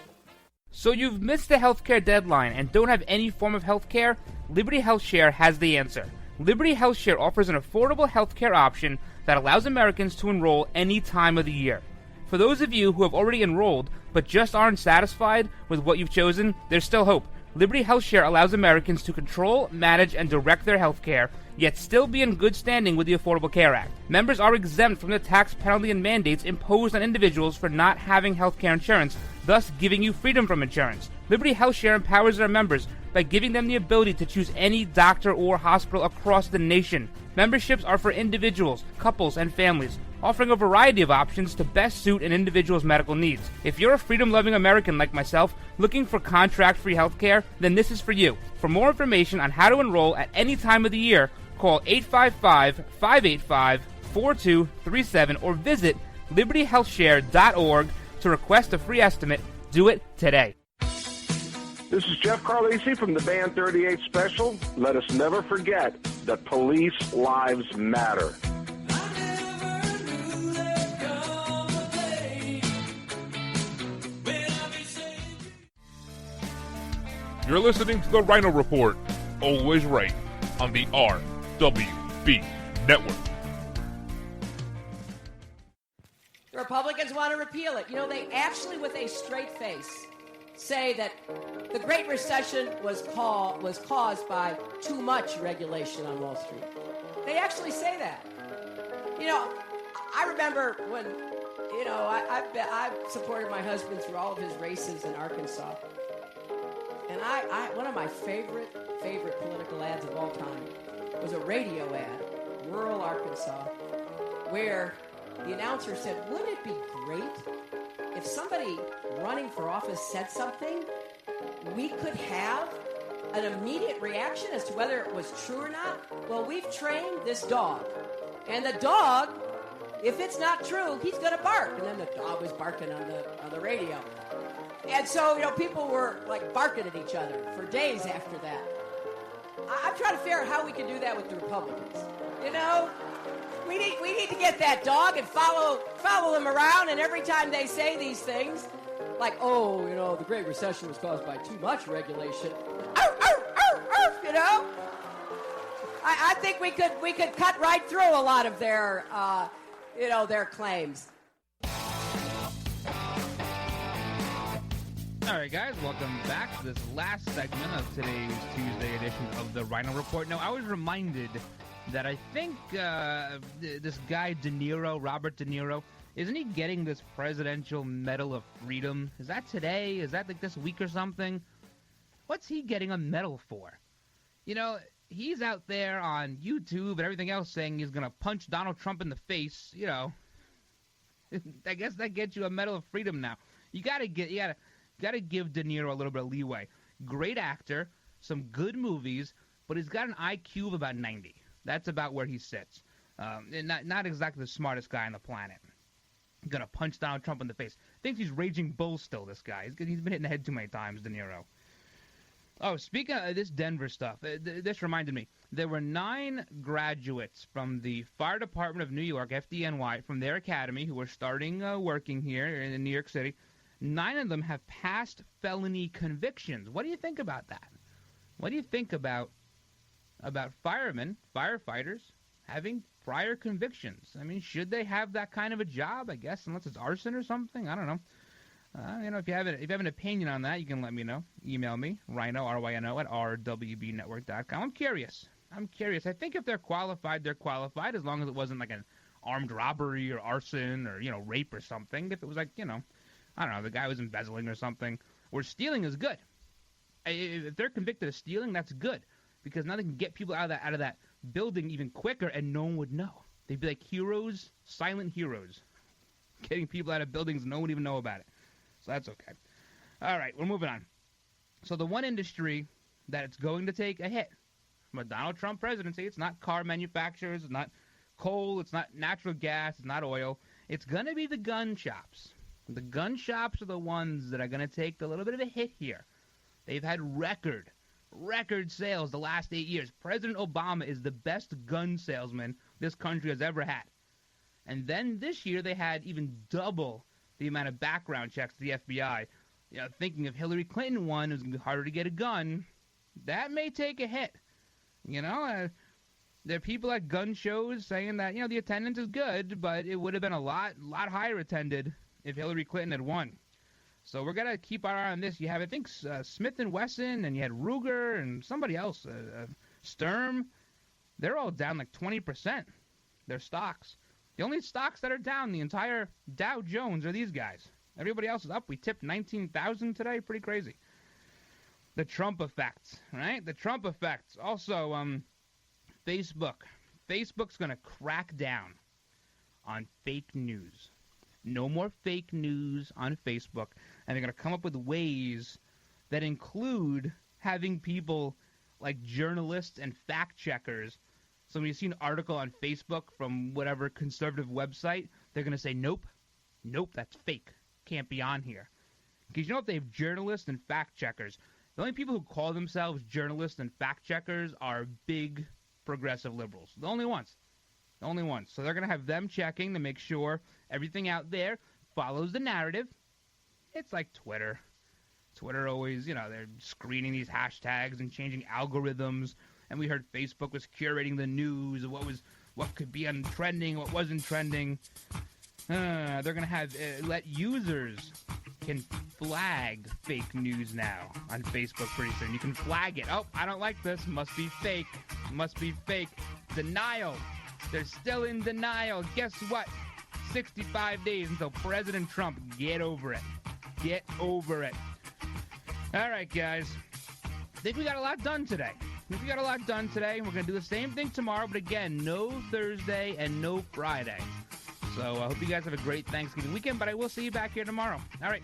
So you've missed the healthcare deadline and don't have any form of healthcare? Liberty HealthShare has the answer. Liberty HealthShare offers an affordable healthcare option that allows Americans to enroll any time of the year. For those of you who have already enrolled but just aren't satisfied with what you've chosen, there's still hope. Liberty HealthShare allows Americans to control, manage, and direct their health care, yet still be in good standing with the Affordable Care Act. Members are exempt from the tax penalty and mandates imposed on individuals for not having health care insurance, thus giving you freedom from insurance. Liberty HealthShare empowers their members by giving them the ability to choose any doctor or hospital across the nation. Memberships are for individuals, couples, and families, offering a variety of options to best suit an individual's medical needs. If you're a freedom-loving American like myself, looking for contract-free health care, then this is for you. For more information on how to enroll at any time of the year, call 855-585-4237 or visit libertyhealthshare.org to request a free estimate. Do it today. This is Jeff Carlisi from the Band 38 Special. Let us never forget that police lives matter. You're listening to the Ryno Report, always right, on the RWB Network. The Republicans want to repeal it. You know, they actually, with a straight face, say that the Great Recession was caused by too much regulation on Wall Street. They actually say that. You know, I remember when, you know, I've supported my husband through all of his races in Arkansas. And I one of my favorite political ads of all time was a radio ad, rural Arkansas, where the announcer said, wouldn't it be great if somebody running for office said something, we could have an immediate reaction as to whether it was true or not? Well, we've trained this dog. And the dog, if it's not true, he's going to bark. And then the dog was barking on the radio. And so, you know, people were like barking at each other for days after that. I'm trying to figure out how we can do that with the Republicans. You know, we need to get that dog and follow them around, and every time they say these things, like, oh, you know, the Great Recession was caused by too much regulation. You know, I think we could cut right through a lot of their their claims. All right, guys, welcome back to this last segment of today's Tuesday edition of the Ryno Report. Now, I was reminded that I think this guy Robert De Niro, isn't he getting this Presidential Medal of Freedom? Is that today? Is that like this week or something? What's he getting a medal for? You know, he's out there on YouTube and everything else saying he's going to punch Donald Trump in the face. You know, I guess that gets you a Medal of Freedom now. You gotta give De Niro a little bit of leeway. Great actor, some good movies, but he's got an IQ of about 90. That's about where he sits. And not exactly the smartest guy on the planet. Gonna punch Donald Trump in the face. Thinks he's Raging Bull still, this guy. He's been hit in the head too many times, De Niro. Oh, speaking of this Denver stuff, this reminded me. There were 9 graduates from the Fire Department of New York, FDNY, from their academy who are starting working here in New York City. 9 of them have past felony convictions. What do you think about that? What do you think about firemen, firefighters, having prior convictions? I mean, should they have that kind of a job? I guess, unless it's arson or something. I don't know. If you have an opinion on that, you can let me know. Email me, Ryno, R-Y-N-O, at rwbnetwork.com. I'm curious. I think if they're qualified, as long as it wasn't like an armed robbery or arson or, rape or something. If it was like, I don't know, the guy was embezzling or something. Or stealing is good. If they're convicted of stealing, that's good. Because now they can get people out of that building even quicker and no one would know. They'd be like heroes, silent heroes. Getting people out of buildings no one would even know about it. So that's okay. All right, we're moving on. So the one industry that it's going to take a hit from a Donald Trump presidency, it's not car manufacturers, it's not coal, it's not natural gas, it's not oil. It's going to be the gun shops. The gun shops are the ones that are going to take a little bit of a hit here. They've had record sales the last 8 years. President Obama is the best gun salesman this country has ever had. And then this year they had even double the amount of background checks to the FBI. Thinking if Hillary Clinton won, it was going to be harder to get a gun. That may take a hit. There are people at gun shows saying that, the attendance is good, but it would have been a lot higher attended if Hillary Clinton had won. So we're going to keep our eye on this. You have, I think, Smith & Wesson, and you had Ruger and somebody else, Sturm. They're all down like 20%, their stocks. The only stocks that are down the entire Dow Jones are these guys. Everybody else is up. We tipped 19,000 today. Pretty crazy. The Trump effect, right? The Trump effect. Also, Facebook. Facebook's going to crack down on fake news. No more fake news on Facebook. And they're going to come up with ways that include having people like journalists and fact checkers. So when you see an article on Facebook from whatever conservative website, they're going to say, nope, that's fake. Can't be on here. Because if they have journalists and fact checkers, the only people who call themselves journalists and fact checkers are big progressive liberals. The only ones. So they're going to have them checking to make sure everything out there follows the narrative. It's like Twitter. Twitter always, they're screening these hashtags and changing algorithms. And we heard Facebook was curating the news of what could be on trending, what wasn't trending. They're going to have let users can flag fake news now on Facebook pretty soon. You can flag it. Oh, I don't like this. Must be fake. Denial. They're still in denial. Guess what? 65 days until President Trump. Get over it. All right, guys. I think we got a lot done today. We're going to do the same thing tomorrow, but again, no Thursday and no Friday. So I hope you guys have a great Thanksgiving weekend, but I will see you back here tomorrow. All right.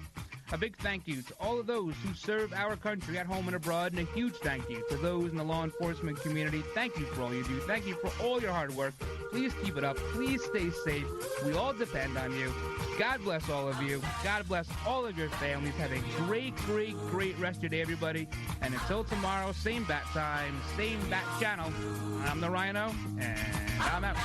A big thank you to all of those who serve our country at home and abroad, and a huge thank you to those in the law enforcement community. Thank you for all you do. Thank you for all your hard work. Please keep it up. Please stay safe. We all depend on you. God bless all of you. God bless all of your families. Have a great, great, great rest of your day, everybody. And until tomorrow, same bat time, same bat channel. I'm the Ryno, and I'm out.